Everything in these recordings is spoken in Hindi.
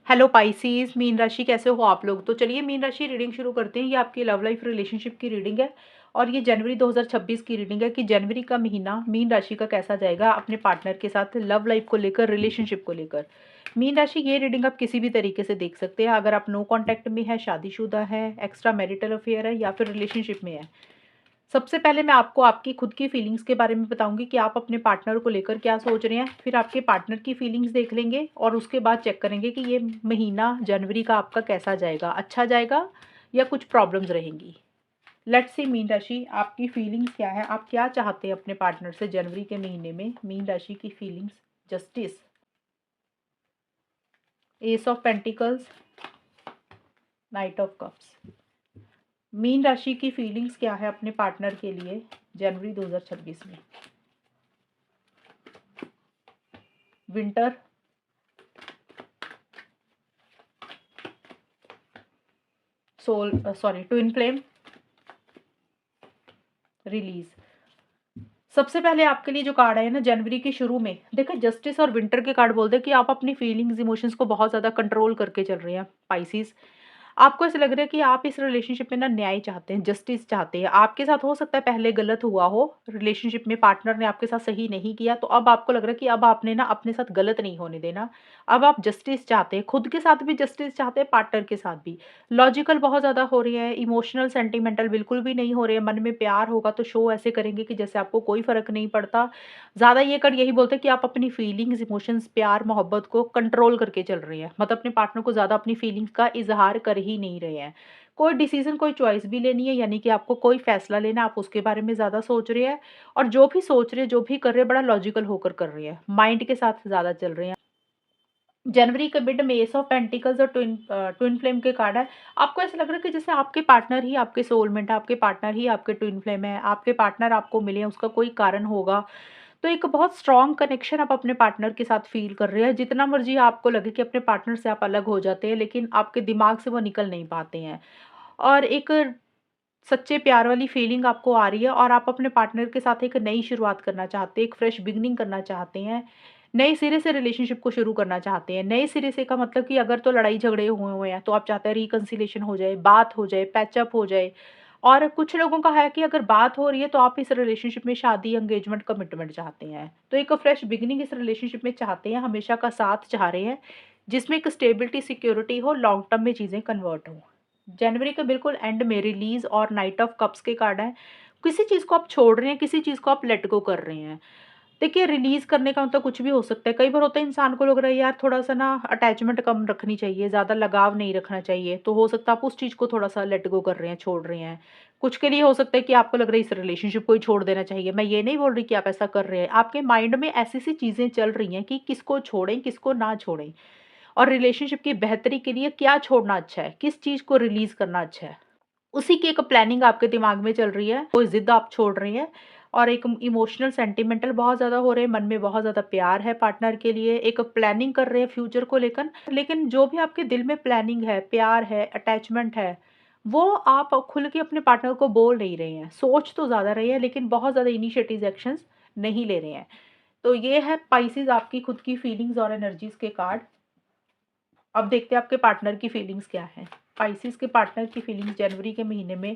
हेलो पाइसेस, मीन राशि कैसे हो आप लोग। तो चलिए मीन राशि रीडिंग शुरू करते हैं। ये आपकी लव लाइफ रिलेशनशिप की रीडिंग है और ये जनवरी 2026 की रीडिंग है कि जनवरी का महीना मीन राशि का कैसा जाएगा अपने पार्टनर के साथ लव लाइफ को लेकर, रिलेशनशिप को लेकर। मीन राशि ये रीडिंग आप किसी भी तरीके से देख सकते हैं। अगर आप नो कॉन्टैक्ट में है, शादीशुदा है, एक्स्ट्रा मैरिटल अफेयर है या फिर रिलेशनशिप में है। सबसे पहले मैं आपको आपकी खुद की फीलिंग्स के बारे में बताऊंगी कि आप अपने पार्टनर को लेकर क्या सोच रहे हैं। फिर आपके पार्टनर की फीलिंग्स देख लेंगे और उसके बाद चेक करेंगे कि ये महीना जनवरी का आपका कैसा जाएगा, अच्छा जाएगा या कुछ प्रॉब्लम्स रहेंगी। लेट्स सी मीन राशि, आपकी फीलिंग्स क्या है, आप क्या चाहते हैं अपने पार्टनर से जनवरी के महीने में। मीन राशि की feelings. Justice, S of pentacles, night of cups. Mean राशि की फीलिंग्स क्या है अपने पार्टनर के लिए जनवरी 2026 में। Winter, soul sorry twin flame, release. सबसे पहले आपके लिए जो कार्ड है ना जनवरी के शुरू में, देखो जस्टिस और विंटर के कार्ड बोलते हैं कि आप अपनी फीलिंग्स इमोशंस को बहुत ज़्यादा कंट्रोल करके चल रहे हैं पाइसिस। आपको ऐसा लग रहा है कि आप इस रिलेशनशिप में ना न्याय चाहते हैं, जस्टिस चाहते हैं। आपके साथ हो सकता है पहले गलत हुआ हो, रिलेशनशिप में पार्टनर ने आपके साथ सही नहीं किया, तो अब आपको लग रहा है कि अब आपने ना अपने साथ गलत नहीं होने देना। अब आप जस्टिस चाहते हैं, खुद के साथ भी जस्टिस चाहते हैं, पार्टनर के साथ भी। लॉजिकल बहुत ज़्यादा हो रही है, इमोशनल सेंटिमेंटल बिल्कुल भी नहीं हो रहे हैं। मन में प्यार होगा तो शो ऐसे करेंगे कि जैसे आपको कोई फ़र्क नहीं पड़ता। ज़्यादा ये कार्ड यही बोलते हैं कि आप अपनी फीलिंग्स, इमोशंस, प्यार, मोहब्बत को कंट्रोल करके चल रहे हैं। मतलब अपने पार्टनर को ज़्यादा अपनी फीलिंग्स का इज़हार कर ही नहीं रहे हैं। कोई डिसीज़न, कोई चॉइस भी लेनी है, यानी कि आपको कोई फ़ैसला लेना है, आप उसके बारे में ज़्यादा सोच रहे हैं और जो भी सोच रहे हैं, जो भी कर रहे हैं, बड़ा लॉजिकल होकर कर रहे हैं। माइंड के साथ ज़्यादा चल रहे हैं। जनवरी के मिड में एस ऑफ पेंटिकल्स और ट्विन फ्लेम के कार्ड है। आपको ऐसा लग रहा है कि जैसे आपके पार्टनर ही आपके सोलमेट है, आपके पार्टनर ही आपके ट्विन फ्लेम है, आपके पार्टनर आपको मिले हैं, उसका कोई कारण होगा। तो एक बहुत स्ट्रॉन्ग कनेक्शन आप अपने पार्टनर के साथ फ़ील कर रहे हैं। जितना मर्ज़ी आपको लगे कि अपने पार्टनर से आप अलग हो जाते हैं, लेकिन आपके दिमाग से वो निकल नहीं पाते हैं। और एक सच्चे प्यार वाली फीलिंग आपको आ रही है और आप अपने पार्टनर के साथ एक नई शुरुआत करना चाहते हैं, एक फ्रेश बिगिनिंग करना चाहते हैं। नए सिरे से रिलेशनशिप को शुरू करना चाहते हैं। नए सिरे से का मतलब कि अगर तो लड़ाई झगड़े हुए हुए हैं, तो आप चाहते हैं रिकन्सिलिएशन हो जाए, बात हो जाए, पैचअप हो जाए। और कुछ लोगों का है कि अगर बात हो रही है, तो आप इस रिलेशनशिप में शादी, एंगेजमेंट, कमिटमेंट चाहते हैं। तो एक फ्रेश बिगिनिंग इस रिलेशनशिप में चाहते हैं, हमेशा का साथ चाह रहे हैं, जिसमें एक स्टेबिलिटी, सिक्योरिटी हो, लॉन्ग टर्म में चीज़ें कन्वर्ट हों। जनवरी के बिल्कुल एंड में रिलीज़ और नाइट ऑफ कप्स के कार्ड हैं। किसी चीज़ को आप छोड़ रहे हैं, किसी चीज़ को आप लेट गो कर रहे हैं। देखिए रिलीज़ करने का मतलब कुछ भी हो सकता है। कई बार होता है इंसान को लग रहा है यार थोड़ा-सा ना अटैचमेंट कम रखनी चाहिए, ज़्यादा लगाव नहीं रखना चाहिए। तो हो सकता है आप उस चीज़ को थोड़ा-सा लेट गो कर रहे हैं, छोड़ रहे हैं। कुछ के लिए हो सकता है कि आपको लग रहा है इस रिलेशनशिप को ही छोड़ देना चाहिए। मैं ये नहीं बोल रही कि आप ऐसा कर रहे हैं। आपके माइंड में ऐसी-सी चीज़ें चल रही हैं कि किसको छोड़ें, किसको ना छोड़ें। और रिलेशनशिप की बेहतरी के लिए क्या छोड़ना अच्छा है, किस चीज़ को रिलीज़ करना अच्छा है। उसी की एक प्लानिंग आपके दिमाग में चल रही है, कोई ज़िद आप छोड़ रही हैं और एक इमोशनल सेंटिमेंटल बहुत ज़्यादा हो रहे हैं, मन में बहुत ज़्यादा प्यार है पार्टनर के लिए, एक प्लानिंग कर रहे हैं फ्यूचर को लेकर। लेकिन जो भी आपके दिल में प्लानिंग है, प्यार है, अटैचमेंट है, वो आप खुल के अपने पार्टनर को बोल नहीं रहे हैं। सोच तो ज़्यादा रहे हैं लेकिन बहुत ज़्यादा इनिशिएटिव एक्शंस नहीं ले रहे हैं। तो ये है पाइसेस आपकी खुद की फीलिंग्स और एनर्जीज़ के कार्ड। अब देखते हैं आपके पार्टनर की फीलिंग्स क्या हैं। पाइसेस के पार्टनर की फीलिंग्स जनवरी के महीने में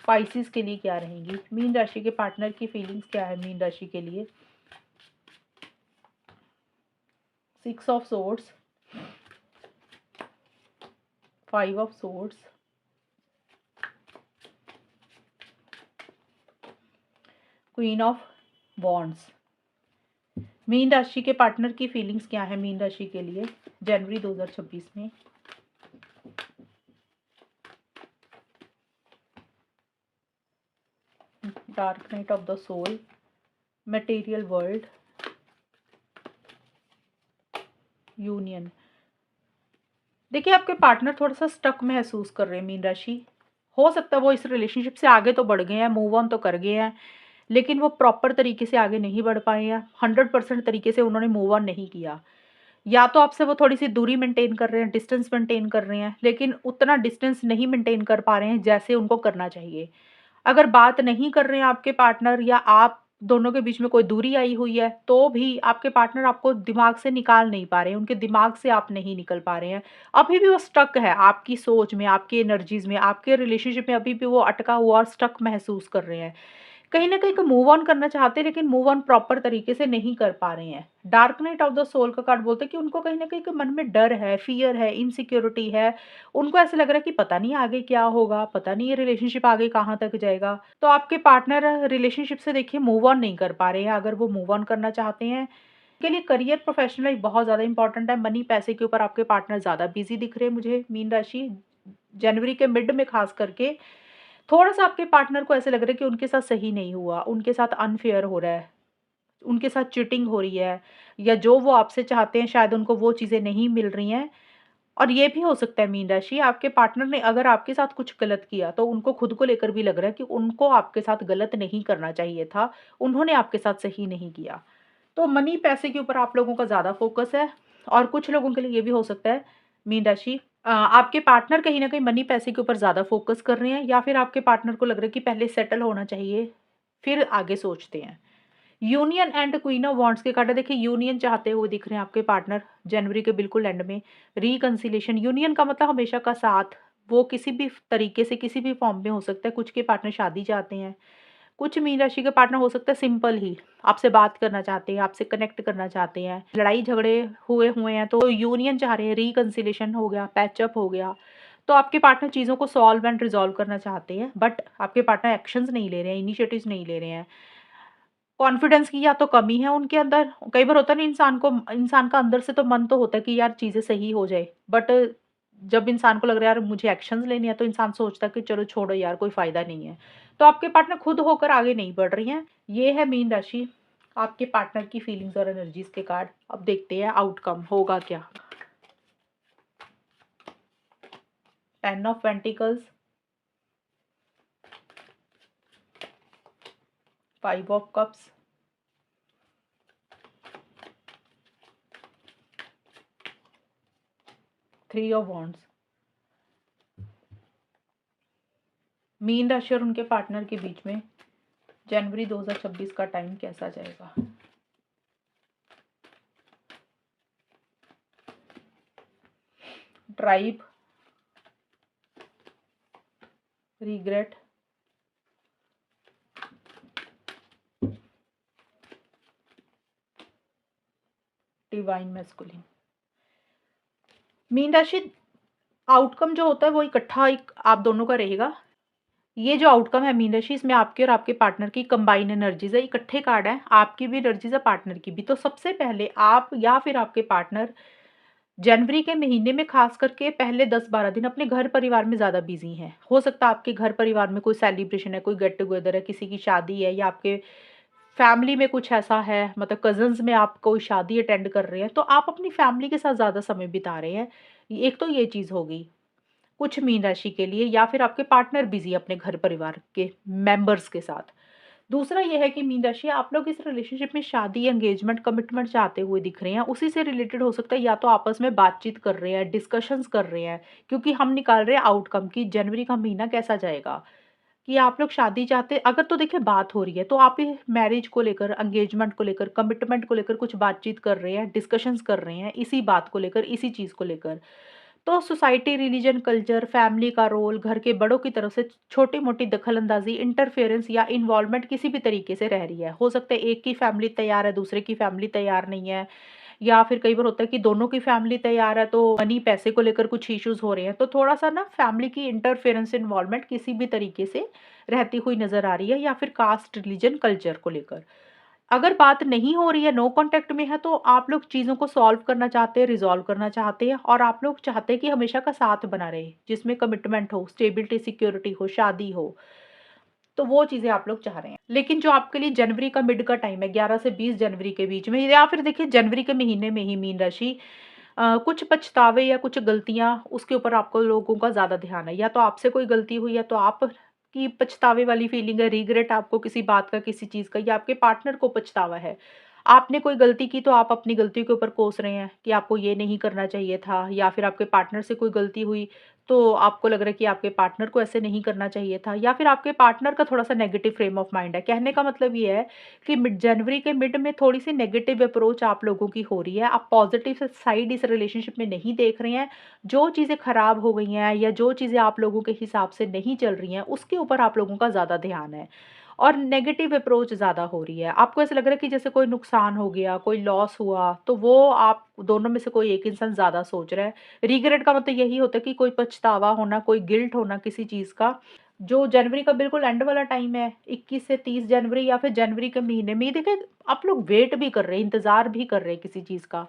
पाइसेस के लिए क्या रहेंगी। मीन राशि के पार्टनर की फीलिंग्स क्या है मीन राशि के लिए। 6 of swords, 5 of swords, queen of wands. Mean राशि के पार्टनर की फीलिंग्स क्या है मीन राशि के लिए जनवरी 2026 में। Dark night of the soul, material world, union. देखिए आपके पार्टनर थोड़ा सा स्टक महसूस कर रहे हैं मीन राशि। हो सकता है वो इस रिलेशनशिप से आगे तो बढ़ गए हैं, मूव ऑन तो कर गए हैं, लेकिन वो प्रॉपर तरीके से आगे नहीं बढ़ पाए हैं। 100% तरीके से उन्होंने मूव ऑन नहीं किया। या तो आपसे वो थोड़ी सी दूरी मेंटेन कर रहे हैं, डिस्टेंस मेंटेन कर रहे हैं, लेकिन उतना डिस्टेंस नहीं मेंटेन कर पा रहे हैं जैसे उनको करना चाहिए। अगर बात नहीं कर रहे हैं आपके पार्टनर या आप दोनों के बीच में कोई दूरी आई हुई है, तो भी आपके पार्टनर आपको दिमाग से निकाल नहीं पा रहे हैं, उनके दिमाग से आप नहीं निकल पा रहे हैं। अभी भी वो स्टक है आपकी सोच में, आपकी एनर्जीज़ में, आपके रिलेशनशिप में अभी भी वो अटका हुआ और स्टक महसूस कर रहे हैं। कहीं न कहीं मूव ऑन करना चाहते हैं, लेकिन मूव ऑन प्रॉपर तरीके से नहीं कर पा रहे हैं। Dark night of the soul का कार्ड बोलते हैं कि उनको कहीं न कहीं के मन में डर है, फ़ियर है, इनसिक्योरिटी है। उनको ऐसा लग रहा है कि पता नहीं आगे क्या होगा, पता नहीं ये रिलेशनशिप आगे कहाँ तक जाएगा। तो आपके पार्टनर रिलेशनशिप से देखिए मूव ऑन नहीं कर पा रहे हैं। अगर वो मूव ऑन करना चाहते हैं, के लिए करियर प्रोफेशनल लाइफ बहुत ज़्यादा इंपॉर्टेंट है। मनी पैसे के ऊपर आपके पार्टनर ज़्यादा बिज़ी दिख रहे हैं मुझे, मीन राशि। जनवरी के मिड में ख़ास करके थोड़ा-सा आपके पार्टनर को ऐसा लग रहा है कि उनके साथ सही नहीं हुआ, उनके साथ अनफ़ेयर हो रहा है, उनके साथ चीटिंग हो रही है, या जो वो आपसे चाहते हैं शायद उनको वो चीज़ें नहीं मिल रही हैं। और ये भी हो सकता है मीन राशि, आपके पार्टनर ने अगर आपके साथ कुछ गलत किया तो उनको खुद को लेकर भी लग रहा है कि उनको आपके साथ गलत नहीं करना चाहिए था, उन्होंने आपके साथ सही नहीं किया। तो मनी पैसे के ऊपर आप लोगों का ज़्यादा फ़ोकस है। और कुछ लोगों के लिए ये भी हो सकता है मीन राशि, आपके पार्टनर कहीं न कहीं मनी पैसे के ऊपर ज़्यादा फ़ोकस कर रहे हैं, या फिर आपके पार्टनर को लग रहा है कि पहले सेटल होना चाहिए, फिर आगे सोचते हैं। Union and queen of wands के कार्ड है, देखिए यूनियन चाहते हुए दिख रहे हैं आपके पार्टनर जनवरी के बिल्कुल एंड में। रिकंसिलिएशन, यूनियन का मतलब हमेशा का साथ, वो किसी भी तरीके से किसी भी फॉर्म में हो सकता है। कुछ के पार्टनर शादी चाहते हैं, कुछ मीन राशि के पार्टनर हो सकता है सिंपल ही आपसे बात करना चाहते हैं, आपसे कनेक्ट करना चाहते हैं। लड़ाई झगड़े हुए हुए हैं तो यूनियन चाह रहे हैं, रिकंसिलिएशन हो गया, पैचअप हो गया। तो आपके पार्टनर चीज़ों को सॉल्व एंड रिजॉल्व करना चाहते हैं, बट आपके पार्टनर एक्शंस नहीं ले रहे हैं, इनिशिएटिव्स नहीं ले रहे हैं। कॉन्फिडेंस की या तो कमी है उनके अंदर। कई बार होता है ना, इंसान का अंदर से तो मन तो होता है कि यार चीज़ें सही हो जाए, बट जब इंसान को लग रहा है यार मुझे एक्शंस लेने हैं, तो इंसान सोचता है कि चलो छोड़ो यार, कोई फ़ायदा नहीं है। तो आपके पार्टनर खुद होकर आगे नहीं बढ़ रही हैं। ये है मीन राशि, आपके पार्टनर की फीलिंग्स और एनर्जीज़ के कार्ड। अब देखते हैं आउटकम होगा क्या? 10 of pentacles, 5 of cups, 3 of wands. Mean राशि और उनके पार्टनर के बीच में जनवरी 2026 का टाइम कैसा जाएगा? Tribe, regret, divine masculine. Mean राशि, आउटकम जो होता है वो इकट्ठा एक आप दोनों का रहेगा। ये जो आउटकम है मीन राशि, इसमें आपके और आपके पार्टनर की कंबाइन एनर्जीज़ है, इकट्ठे कार्ड हैं, आपकी भी एनर्जीज़ है, पार्टनर की भी। तो सबसे पहले आप या फिर आपके पार्टनर जनवरी के महीने में खास करके पहले 10-12 दिन अपने घर परिवार में ज़्यादा बिज़ी हैं। हो सकता है आपके घर परिवार में कोई सेलिब्रेशन है, कोई गेट टुगेदर है, किसी की शादी है, या आपके फैमिली में कुछ ऐसा है, मतलब कज़िन्स में आप कोई शादी अटेंड कर रहे हैं, तो आप अपनी फैमिली के साथ ज़्यादा समय बिता रहे हैं। एक तो ये चीज़ हो गई। कुछ मीन राशि के लिए, या फिर आपके पार्टनर बिज़ी है अपने घर परिवार के मेंबर्स के साथ। दूसरा ये है कि मीन राशि, आप लोग इस रिलेशनशिप में शादी, एंगेजमेंट, कमिटमेंट चाहते हुए दिख रहे हैं। उसी से रिलेटेड हो सकता है, या तो आपस में बातचीत कर रहे हैं, डिस्कशंस कर रहे हैं, क्योंकि हम निकाल रहे हैं आउटकम कि जनवरी का महीना कैसा जाएगा। कि आप लोग शादी चाहते, अगर तो देखिए बात हो रही है, तो आप ये मैरिज को लेकर, एंगेजमेंट को लेकर, कमिटमेंट को लेकर कुछ बातचीत कर रहे हैं, डिस्कशंस कर रहे हैं, इसी बात को लेकर, इसी चीज़ को लेकर। तो सोसाइटी, रिलीजन, कल्चर, फैमिली का रोल, घर के बड़ों की तरफ से छोटी-मोटी दखल-अंदाज़ी, इंटरफेरेंस या इन्वॉल्वमेंट किसी भी तरीके से रह रही है। हो सकता है एक की फैमिली तैयार है, दूसरे की फैमिली तैयार नहीं है, या फिर कई बार होता है कि दोनों की फैमिली तैयार है, तो मनी पैसे को लेकर कुछ इश्यूज़ हो रहे हैं। तो थोड़ा-सा ना फैमिली की इंटरफेरेंस, इन्वॉल्वमेंट किसी भी तरीके से रहती हुई नज़र आ रही है, या फिर कास्ट, रिलीजन, कल्चर को लेकर। अगर बात नहीं हो रही है, नो कॉन्टैक्ट में है, तो आप लोग चीज़ों को सॉल्व करना चाहते हैं, रिज़ॉल्व करना चाहते हैं, और आप लोग चाहते हैं कि हमेशा का साथ बना रहे, जिसमें कमिटमेंट हो, स्टेबिलिटी, सिक्योरिटी हो, शादी हो। तो वो चीज़ें आप लोग चाह रहे हैं। लेकिन जो आपके लिए जनवरी का मिड का टाइम है, 11 से 20 जनवरी के बीच में, या फिर देखिए जनवरी के महीने में ही मीन राशि, कुछ पछतावे या कुछ गलतियाँ, उसके ऊपर आपको लोगों का ज़्यादा ध्यान है। या तो आपसे कोई गलती हुई है, तो आप की पछतावे वाली फीलिंग है, रिग्रेट आपको किसी बात का, किसी चीज़ का, या आपके पार्टनर को पछतावा है। आपने कोई गलती की तो आप अपनी गलती के ऊपर कोस रहे हैं कि आपको ये नहीं करना चाहिए था, या फिर आपके पार्टनर से कोई गलती हुई तो आपको लग रहा है कि आपके पार्टनर को ऐसे नहीं करना चाहिए था, या फिर आपके पार्टनर का थोड़ा-सा नेगेटिव फ्रेम ऑफ माइंड है। कहने का मतलब ये है कि मिड जनवरी के मिड में थोड़ी-सी नेगेटिव अप्रोच आप लोगों की हो रही है। आप पॉज़िटिव स साइड इस रिलेशनशिप में नहीं देख रहे हैं। जो चीज़ें खराब हो गई हैं या जो चीज़ें आप लोगों के हिसाब से नहीं चल रही हैं, उसके ऊपर आप लोगों का ज़्यादा ध्यान है। और नेगेटिव अप्रोच ज़्यादा हो रही है। आपको ऐसा लग रहा है कि जैसे कोई नुकसान हो गया, कोई लॉस हुआ, तो वो आप दोनों में से कोई एक इंसान ज़्यादा सोच रहा है। रिग्रेट का मतलब यही होता है कि कोई पछतावा होना, कोई गिल्ट होना किसी चीज़ का। जो जनवरी का बिल्कुल एंड वाला टाइम है, 21 से 30 जनवरी या फिर जनवरी के महीने में, ये देखिए आप लोग वेट भी कर रहे हैं, इंतज़ार भी कर रहे हैं किसी चीज़ का।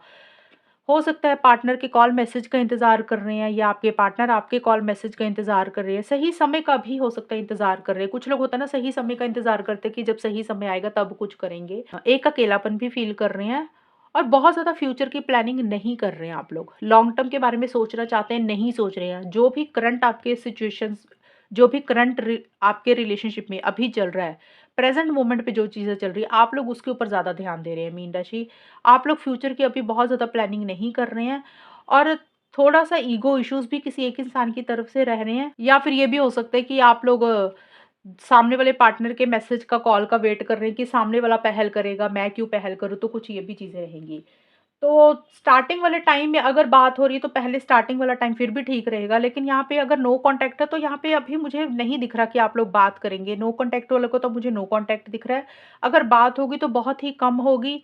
हो सकता है पार्टनर के कॉल मैसेज का इंतज़ार कर रहे हैं, या आपके पार्टनर आपके कॉल मैसेज का इंतज़ार कर रहे हैं। सही समय का भी हो सकता है इंतज़ार कर रहे हैं। कुछ लोग होता है ना, सही समय का इंतज़ार करते हैं कि जब सही समय आएगा तब कुछ करेंगे। एक अकेलापन भी फ़ील कर रहे हैं और बहुत ज़्यादा फ्यूचर की प्लानिंग नहीं कर रहे हैं आप लोग। लॉन्ग टर्म के बारे में सोचना चाहते हैं, नहीं सोच रहे हैं। जो भी करंट आपके सिचुएशंस, जो भी करंट आपके रिलेशनशिप में अभी चल रहा है, प्रेज़ेंट मोमेंट पे जो चीज़ें चल रही है, आप लोग उसके ऊपर ज़्यादा ध्यान दे रहे हैं मीन राशि। आप लोग फ्यूचर की अभी बहुत ज़्यादा प्लानिंग नहीं कर रहे हैं, और थोड़ा-सा ईगो इश्यूज़ भी किसी एक इंसान की तरफ से रह रहे हैं, या फिर ये भी हो सकता है कि आप लोग सामने वाले पार्टनर के मैसेज का, कॉल का वेट कर रहे हैं कि सामने वाला पहल करेगा, मैं क्यों पहल करूँ? तो कुछ ये भी चीज़ें रहेंगी। तो स्टार्टिंग वाले टाइम में अगर बात हो रही है तो पहले स्टार्टिंग वाला टाइम फिर भी ठीक रहेगा, लेकिन यहाँ पे अगर नो कॉन्टैक्ट है तो यहाँ पे अभी मुझे नहीं दिख रहा कि आप लोग बात करेंगे। नो कॉन्टैक्ट वाले को तो मुझे नो कॉन्टैक्ट दिख रहा है। अगर बात होगी तो बहुत ही कम होगी।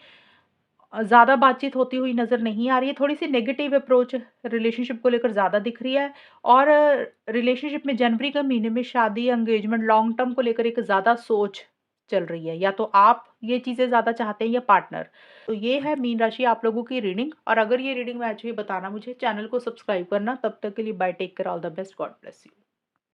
ज़्यादा बातचीत होती हुई नज़र नहीं आ रही है। थोड़ी-सी नेगेटिव अप्रोच रिलेशनशिप को लेकर ज़्यादा दिख रही है, और रिलेशनशिप में जनवरी के महीने में शादी, एंगेजमेंट, लॉन्ग टर्म को लेकर एक ज़्यादा सोच चल रही है। या तो आप ये चीज़ें ज़्यादा चाहते हैं या पार्टनर। तो ये है मीन राशि आप लोगों की रीडिंग, और अगर ये रीडिंग मैच हुई बताना मुझे, चैनल को सब्सक्राइब करना। तब तक के लिए bye, take care, all the best, God bless you.